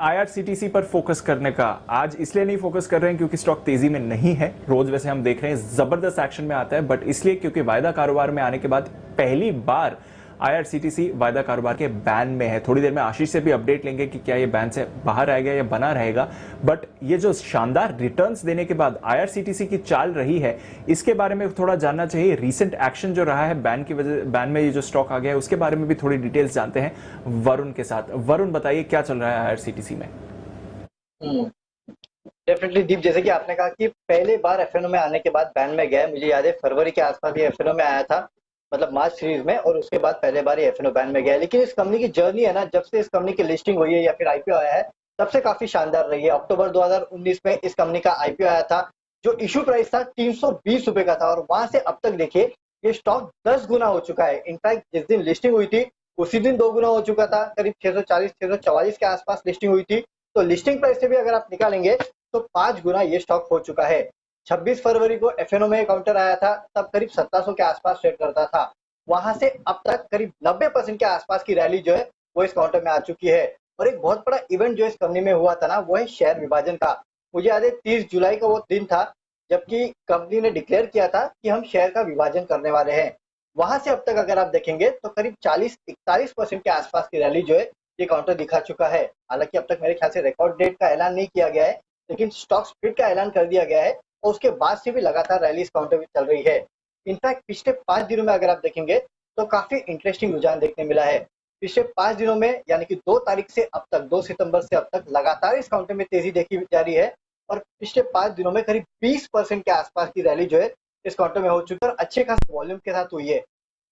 IRCTC पर focus करने का आज इसलिए नहीं फोकस कर रहे हैं क्योंकि स्टॉक तेजी में नहीं है। रोज वैसे हम देख रहे हैं जबरदस्त एक्शन में आता है, बट इसलिए क्योंकि वायदा कारोबार में आने के बाद पहली बार आईआरसीटीसी वायदा कारोबार के बैन में है। थोड़ी देर में आशीष से भी अपडेट लेंगे कि क्या ये बैन से बाहर आएगा या बना रहेगा। बट ये जो शानदार रिटर्न्स देने के बाद आईआरसीटीसी की चाल रही है, इसके बारे में थोड़ा जानना चाहिए। रीसेंट एक्शन जो रहा है बैन की वजह, बैन में ये जो स्टॉक आ गया है उसके बारे में भी थोड़ी डिटेल्स जानते हैं वरुण के साथ। वरुण बताइए क्या चल रहा है आईआरसीटीसी में। डेफिनेटली दीप, जैसे कि आपने कहा कि पहली बार एफएनओ में आने के बाद बैन में गया। मुझे याद है फरवरी के आसपास ये एफएनओ में आया था, मतलब मार्च सीरीज में, और उसके बाद पहले बार ये एफएनओ बैन में गया। लेकिन इस कंपनी की जर्नी है ना, जब से इस कंपनी की लिस्टिंग हुई है या फिर आईपीओ आया है, तब से काफी शानदार रही है। अक्टूबर 2019 में इस कंपनी का आईपीओ आया था, जो इशू प्राइस था 320 रुपए का था, और वहां से अब तक देखिए ये स्टॉक 10 गुना हो चुका है। इनफैक्ट जिस दिन लिस्टिंग हुई थी उसी दिन 2 गुना हो चुका था, करीब 640-644 के आसपास लिस्टिंग हुई थी। तो लिस्टिंग प्राइस से भी अगर आप निकालेंगे तो 5 गुना ये स्टॉक हो चुका है। 26 फरवरी को एफएनओ में काउंटर आया था, तब करीब 1700 के आसपास ट्रेड करता था। वहां से अब तक करीब 90% के आसपास की रैली जो है वो इस काउंटर में आ चुकी है। और एक बहुत बड़ा इवेंट जो इस कंपनी में हुआ था ना, वो है शेयर विभाजन का। मुझे याद है 30 जुलाई का वो दिन था जबकि कंपनी ने डिक्लेयर किया था कि हम शेयर का विभाजन करने वाले हैं। वहां से अब तक अगर आप देखेंगे तो करीब 40-41% के आसपास की रैली जो है ये काउंटर दिखा चुका है। हालांकि अब तक मेरे ख्याल से रिकॉर्ड डेट का ऐलान नहीं किया गया है, लेकिन स्टॉक स्प्लिट का ऐलान कर दिया गया है और उसके बाद से भी लगातार रैली इस काउंटर में चल रही है। इनफैक्ट पिछले 5 दिनों में अगर आप देखेंगे तो काफी इंटरेस्टिंग रुझान देखने मिला है। पिछले 5 दिनों में यानी कि 2 तारीख से अब तक, 2 सितंबर से अब तक लगातार इस काउंटर में तेजी देखी जा रही है। और पिछले 5 दिनों में करीब 20% के आसपास की रैली जो है इस काउंटर में हो चुकी है और अच्छे खासे वॉल्यूम के साथ हुई है।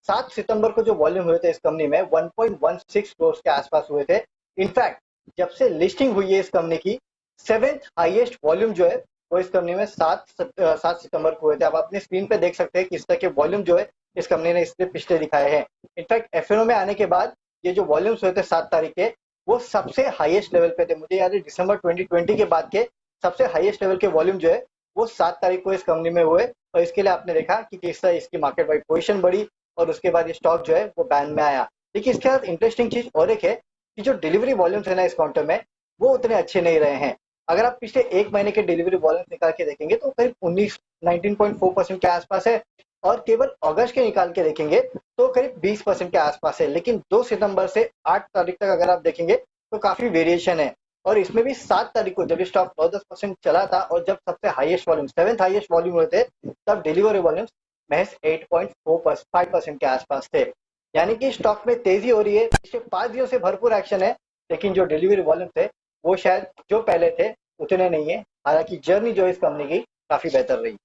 7 सितंबर को जो वॉल्यूम हुए थे इस कंपनी में 1.16 करोड़ के आसपास हुए थे। इनफैक्ट जब से लिस्टिंग हुई है इस कंपनी की 7th हाईएस्ट वॉल्यूम जो है वो इस कंपनी में 7 सितंबर को हुए थे। आप अपनी स्क्रीन पे देख सकते हैं किस तरह के वॉल्यूम जो है इस कंपनी ने इससे पिछले दिखाए हैं। इनफैक्ट एफएनओ में आने के बाद ये जो वॉल्यूम्स हुए थे 7 तारीख के, वो सबसे हाईएस्ट लेवल पे थे। मुझे याद है दिसंबर 2020 के बाद के सबसे हाईएस्ट लेवल के वॉल्यूम जो है वो 7 तारीख को इस कंपनी में हुए। और इसके लिए आपने देखा कि किस तरह इसकी मार्केट वाइड पोजीशन बढ़ी और उसके बाद ये स्टॉक जो है वो बैन में आया। लेकिन इसके साथ इंटरेस्टिंग चीज और एक है कि जो डिलीवरी वॉल्यूम्स है ना इस काउंटर में, वो उतने अच्छे नहीं रहे हैं। अगर आप पिछले 1 महीने के डिलीवरी वॉल्यूम्स निकाल के देखेंगे तो करीब 19.4% के आसपास है, और केवल अगस्त के निकाल के देखेंगे तो करीब 20% के आसपास है। लेकिन 2 सितंबर से 8 तारीख तक अगर आप देखेंगे तो काफी वेरिएशन है। और इसमें भी 7 तारीख को जब स्टॉक 9-10% चला था और जब सबसे highest volume 7th highest volume हुए थे, तब डिलीवरी वॉल्यूम्स महज 8.5% के आसपास थे। यानी कि स्टॉक में तेजी हो रही है। पिछले 5 दिनों से भरपूर एक्शन है, लेकिन जो डिलीवरी वॉल्यूम थे वो शायद जो पहले थे उतने नहीं है। हालांकि जर्नी जो इस कंपनी की काफी बेहतर रही है।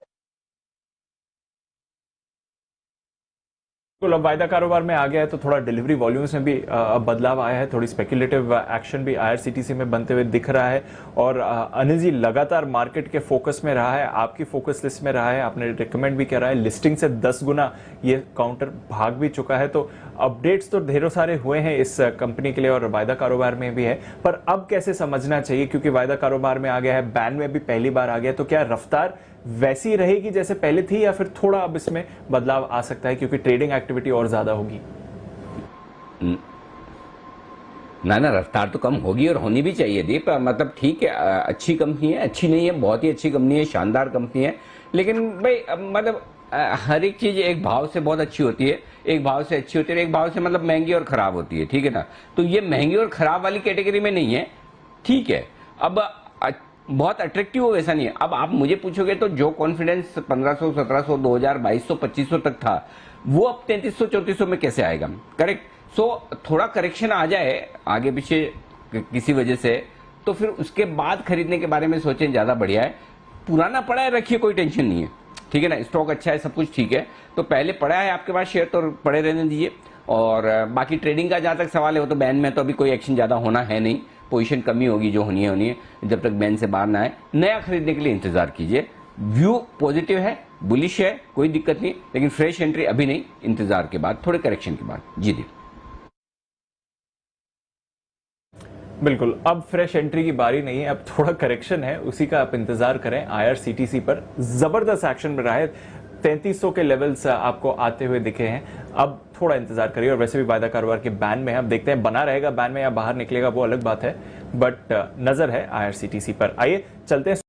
तो अब वायदा कारोबार में आ गया है तो थोड़ा डिलीवरी वॉल्यूम्स में भी अब बदलाव आया है। थोड़ी स्पेकुलेटिव एक्शन भी आईआरसीटीसी में बनते हुए दिख रहा है। और अनिल जी लगातार मार्केट के फोकस में रहा है, आपकी फोकस लिस्ट में रहा है, आपने रिकमेंड भी करा है। लिस्टिंग से 10 गुना ये काउंटर भाग भी चुका है। तो अपडेट्स तो ढेरों सारे हुए हैं इस कंपनी के लिए और वायदा कारोबार में भी है, पर अब कैसे समझना चाहिए क्योंकि वायदा कारोबार में आ गया है, बैन में भी पहली बार आ गया, तो क्या रफ्तार वैसी रहेगी जैसे पहले थी या फिर थोड़ा अब इसमें बदलाव आ सकता है क्योंकि ट्रेडिंग एक्टिविटी और ज्यादा होगी? ना रफ्तार तो कम होगी और होनी भी चाहिए दीप। मतलब ठीक है, अच्छी कंपनी है, अच्छी नहीं है, बहुत ही अच्छी कंपनी है, शानदार कंपनी है। लेकिन भाई मतलब हर एक चीज एक भाव से बहुत अच्छी होती है, एक भाव से अच्छी होती है, एक भाव से मतलब महंगी और खराब होती है, ठीक है ना। तो ये महंगी और खराब वाली कैटेगरी में नहीं है, ठीक है। अब बहुत अट्रैक्टिव हो ऐसा नहीं है। अब आप मुझे पूछोगे तो जो कॉन्फिडेंस 1500, 1700, 2000, 2200, 2500 तक था, वो अब 3300, 3400 में कैसे आएगा? करेक्ट। सो थोड़ा करेक्शन आ जाए आगे पीछे किसी वजह से, तो फिर उसके बाद खरीदने के बारे में सोचें, ज्यादा बढ़िया है। पुराना पड़ा है रखिए, कोई टेंशन नहीं है, ठीक है ना। स्टॉक अच्छा है, सब कुछ ठीक है, तो पहले पड़ा है आपके पास शेयर तो पड़े रहने दीजिए। और बाकी ट्रेडिंग का जहां तक सवाल है वो तो बैन में तो अभी कोई एक्शन ज्यादा होना है नहीं, पोजीशन कमी होगी जो होनी है। जब तक बैन से बाहर ना आए, नया खरीदने के लिए इंतजार कीजिए। व्यू पॉजिटिव है, बुलिश है, कोई दिक्कत नहीं, लेकिन फ्रेश एंट्री अभी नहीं, इंतजार के बाद, थोड़े करेक्शन के बाद। जी दी बिल्कुल, अब फ्रेश एंट्री की बारी नहीं है, अब थोड़ा करेक्शन है, उसी का आप इंतजार करें। आईआरसीटीसी पर जबरदस्त एक्शन में रहा है। 3300 के लेवल्स आपको आते हुए दिखे हैं। अब थोड़ा इंतजार करिए, और वैसे भी वायदा कारोबार के बैन में है, अब देखते हैं बना रहेगा बैन में या बाहर निकलेगा, वो अलग बात है, बट नजर है IRCTC पर। आइए चलते हैं